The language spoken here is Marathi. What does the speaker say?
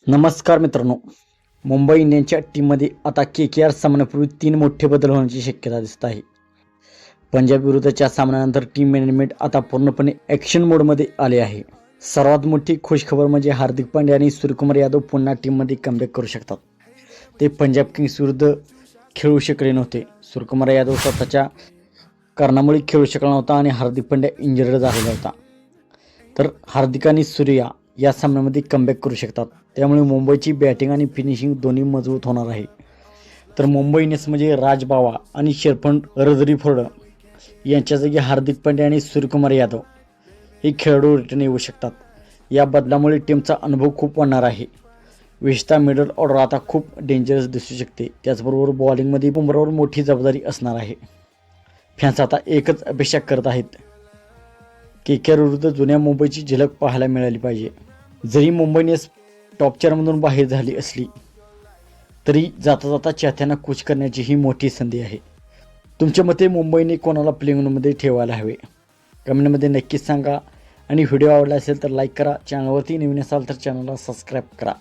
नमस्कार मित्रांनो, मुंबई इंडियन्सच्या टीममध्ये आता KKR सामन्यापूर्वी 3 मोठे बदल होण्याची शक्यता दिसत आहे. पंजाब विरुद्धच्या सामन्यानंतर टीम मॅनेजमेंट आता पूर्णपणे ॲक्शन मोडमध्ये आले आहे. सर्वात मोठी खुशखबर म्हणजे हार्दिक पांड्या आणि सूर्यकुमार यादव पुन्हा टीममध्ये कमबॅक करू शकतात. ते पंजाब किंग्स विरुद्ध खेळू शकले नव्हते. सूर्यकुमार यादव स्वतःच्या कारणामुळे खेळू शकला नव्हता आणि हार्दिक पांड्या इंजर्ड झालेला होता. तर हार्दिक आणि सूर्या या सामन्यामध्ये कमबॅक करू शकतात. त्यामुळे मुंबईची बॅटिंग आणि फिनिशिंग दोन्ही मजबूत होणार आहे. तर मुंबई इंडियन्स म्हणजे राजबावा आणि शेरफंड रदरीफोर्ड यांच्या जागी हार्दिक पांड्या आणि सूर्यकुमार यादव हे खेळाडू रिटर्न येऊ शकतात. या बदलामुळे टीमचा अनुभव खूप वाढणार आहे. विशेषतः मिडल ऑर्डर आता खूप डेंजरस दिसू शकते. त्याचबरोबर बॉलिंगमध्ये बुमराहवर मोठी जबाबदारी असणार आहे. फॅन्स आता एकच अपेक्षा करत आहेत, KKR विरुद्ध जुन्या मुंबईची झलक पाहायला मिळाली पाहिजे. जरी मुंबई इंडियन्स टॉप 4मधून बाहेर झाली असली तरी जाता जाता चाहत्यांना खुश करण्याची ही मोठी संधी आहे. तुमच्या मते मुंबईने कोणाला प्लेइंगमध्ये ठेवायला हवे? कमेंटमध्ये नक्कीच सांगा आणि व्हिडिओ आवडला असेल तर लाईक करा. चॅनलवरती नवीन असाल तर चॅनलला सबस्क्राईब करा.